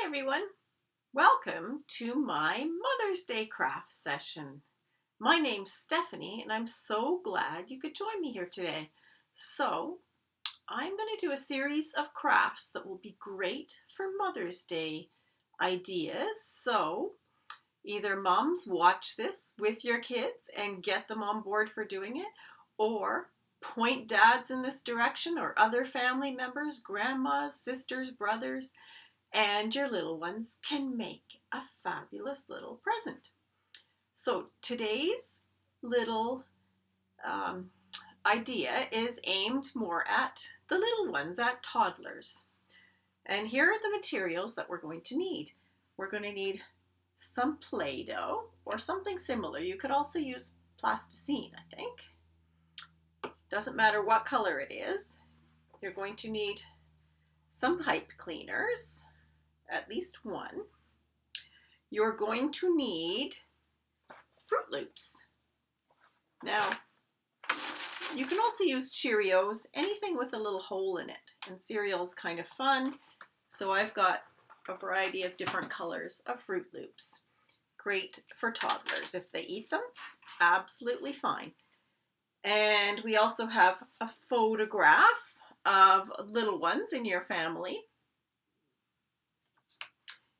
Hi everyone, welcome to my Mother's Day craft session. My name's Stephanie and I'm so glad you could join me here today. So I'm going to do a series of crafts that will be great for Mother's Day ideas. So either moms watch this with your kids and get them on board for doing it, or point dads in this direction or other family members, grandmas, sisters, brothers, and your little ones can make a fabulous little present. So today's little um, idea is aimed more at the little ones, at toddlers. And here are the materials that we're going to need. We're going to need some Play-Doh or something similar. You could also use plasticine, I think. Doesn't matter what color it is. You're going to need some pipe cleaners, at least one. You're going to need Fruit Loops. Now, you can also use Cheerios, anything with a little hole in it. And cereal's kind of fun, so I've got a variety of different colors of Fruit Loops. Great for toddlers. If they eat them, absolutely fine. And we also have a photograph of little ones in your family.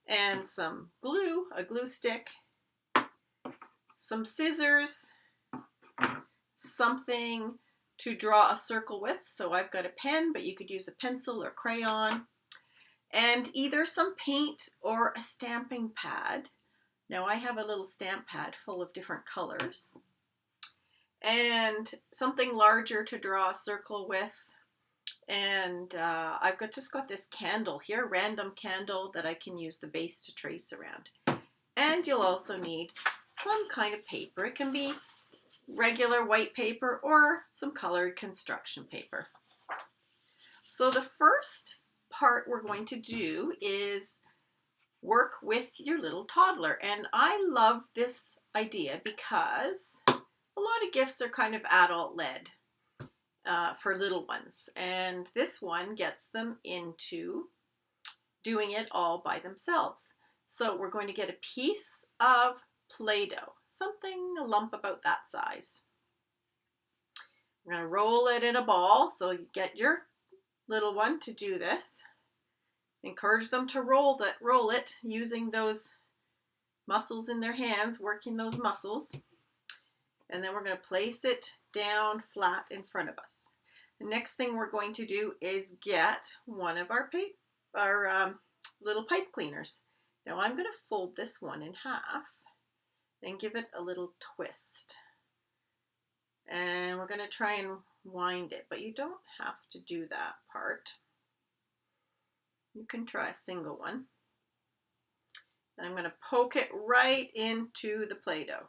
And some glue, a glue stick, some scissors, something to draw a circle with. So I've got a pen, but you could use a pencil or crayon, and either some paint or a stamping pad. Now I have a little stamp pad full of different colors, and something larger to draw a circle with. And I've just got this candle here, random candle, that I can use the base to trace around. And you'll also need some kind of paper. It can be regular white paper or some colored construction paper. So the first part we're going to do is work with your little toddler. And I love this idea because a lot of gifts are kind of adult-led for little ones. And this one gets them into doing it all by themselves. So we're going to get a piece of Play-Doh, something, a lump about that size. We're going to roll it in a ball, so you get your little one to do this. Encourage them to roll it using those muscles in their hands, working those muscles. And then we're going to place it down flat in front of us. The next thing we're going to do is get one of our little pipe cleaners. Now I'm going to fold this one in half and give it a little twist. And we're going to try and wind it, but you don't have to do that part. You can try a single one. And I'm going to poke it right into the Play-Doh.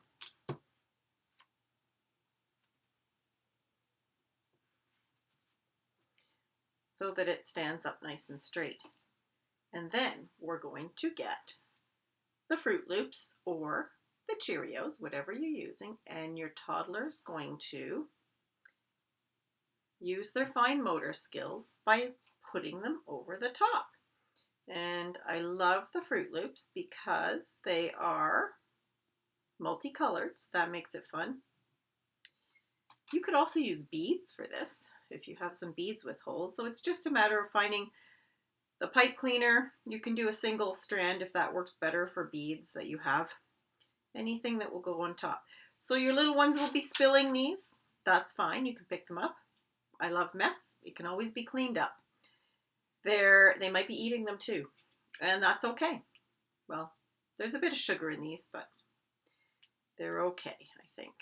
So that it stands up nice and straight. And then we're going to get the Fruit Loops or the Cheerios, whatever you're using, and your toddler's going to use their fine motor skills by putting them over the top. And I love the Fruit Loops because they are multicolored, so that makes it fun. You could also use beads for this if you have some beads with holes. So it's just a matter of finding the pipe cleaner. You can do a single strand if that works better for beads that you have. Anything that will go on top. So your little ones will be spilling these. That's fine. You can pick them up. I love mess. It can always be cleaned up. They might be eating them too, and that's okay. Well, there's a bit of sugar in these, but they're okay, I think.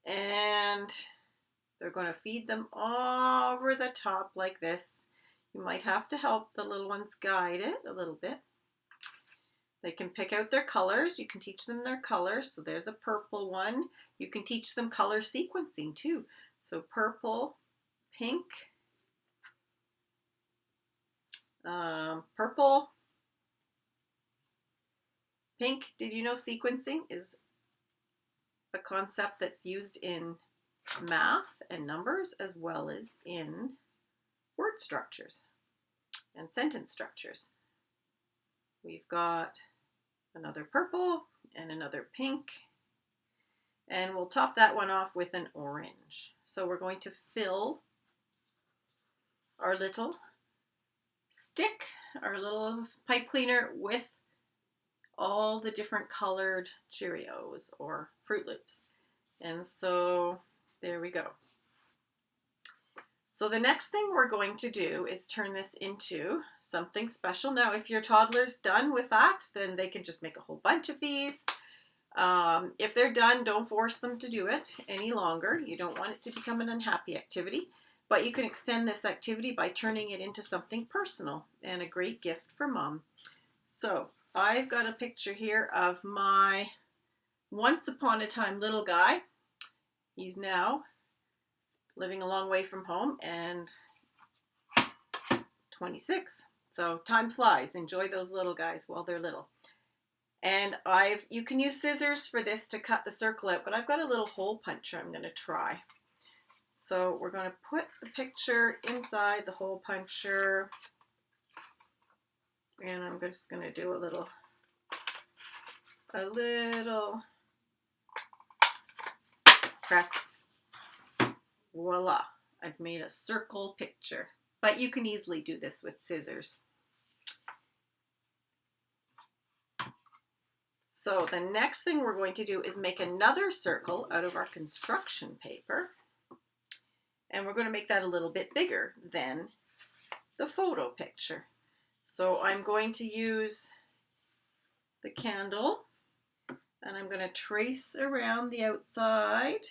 And they're going to feed them over the top like this. You might have to help the little ones guide it a little bit. They can pick out their colors. You can teach them their colors. So there's a purple one. You can teach them color sequencing too. So purple, pink, purple, pink. Did you know sequencing is a concept that's used in math and numbers as well as in word structures and sentence structures? We've got another purple and another pink. And we'll top that one off with an orange. So we're going to fill our little stick, our little pipe cleaner, with all the different colored Cheerios or Fruit Loops. And so there we go. So the next thing we're going to do is turn this into something special. Now, if your toddler's done with that, then they can just make a whole bunch of these. If they're done, don't force them to do it any longer. You don't want it to become an unhappy activity, but you can extend this activity by turning it into something personal and a great gift for mom. So I've got a picture here of my once upon a time little guy. He's now living a long way from home and 26. So time flies. Enjoy those little guys while they're little. And you can use scissors for this to cut the circle out, but I've got a little hole puncher I'm going to try. So we're going to put the picture inside the hole puncher, and I'm just going to do a little press. Voila, I've made a circle picture, but you can easily do this with scissors. So the next thing we're going to do is make another circle out of our construction paper. And we're going to make that a little bit bigger than the photo picture. So I'm going to use the candle and I'm going to trace around the outside.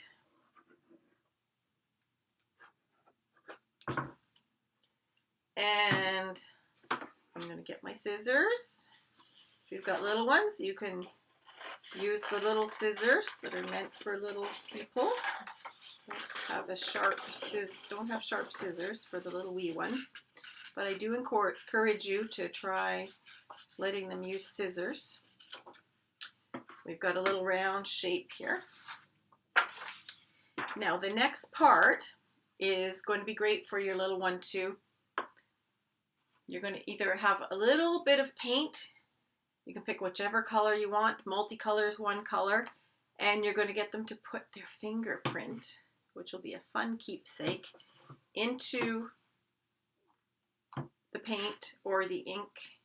And I'm going to get my scissors. If you've got little ones, you can use the little scissors that are meant for little people. Don't have sharp scissors for the little wee ones, but I do encourage you to try letting them use scissors. We've got a little round shape here. Now the next part is going to be great for your little one too. You're going to either have a little bit of paint. You can pick whichever color you want. Multicolor is one color. And you're going to get them to put their fingerprint, which will be a fun keepsake, into the paint or the ink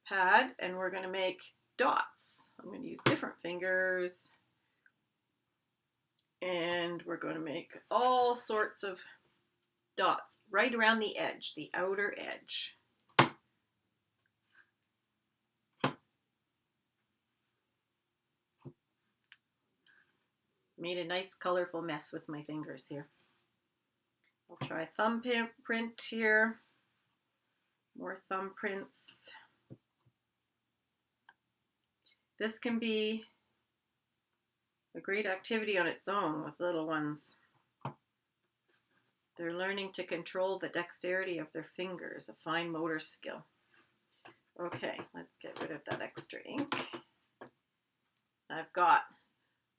pad. And we're going to make dots. I'm going to use different fingers. And we're going to make all sorts of dots right around the edge, the outer edge. Made a nice colorful mess with my fingers here. I'll try thumbprint here. More thumbprints. This can be a great activity on its own with little ones. They're learning to control the dexterity of their fingers, a fine motor skill. Okay, let's get rid of that extra ink. I've got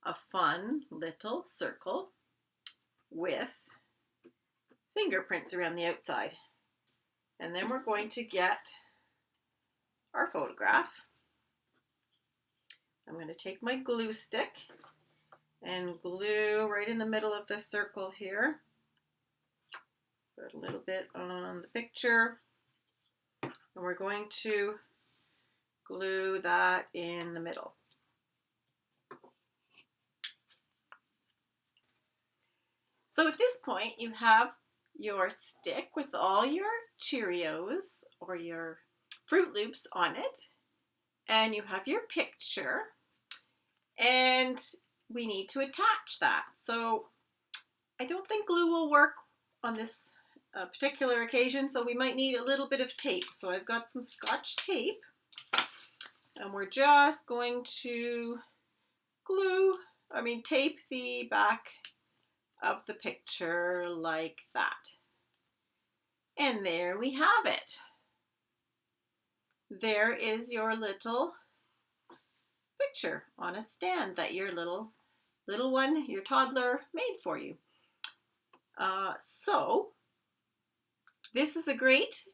a fun little circle with fingerprints around the outside. And then we're going to get our photograph. I'm going to take my glue stick and glue right in the middle of the circle here. Put a little bit on the picture. And we're going to glue that in the middle. So at this point, you have your stick with all your Cheerios or your Fruit Loops on it, and you have your picture, and we need to attach that. So I don't think glue will work on this particular occasion, so we might need a little bit of tape. So I've got some Scotch tape, and we're just going to tape the back of the picture like that. And there we have it. There is your little picture on a stand that your little one, your toddler, made for you. So this is a great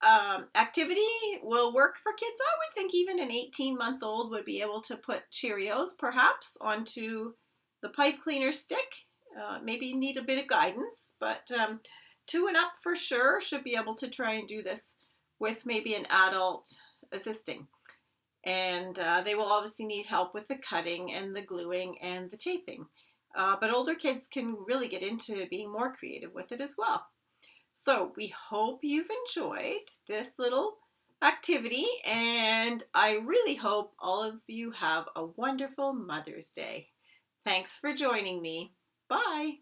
activity will work for kids. I would think even an 18-month-old would be able to put Cheerios perhaps onto the pipe cleaner stick. Maybe you need a bit of guidance, but 2 and up for sure should be able to try and do this with maybe an adult assisting. And they will obviously need help with the cutting and the gluing and the taping. But older kids can really get into being more creative with it as well. So we hope you've enjoyed this little activity, and I really hope all of you have a wonderful Mother's Day. Thanks for joining me. Bye.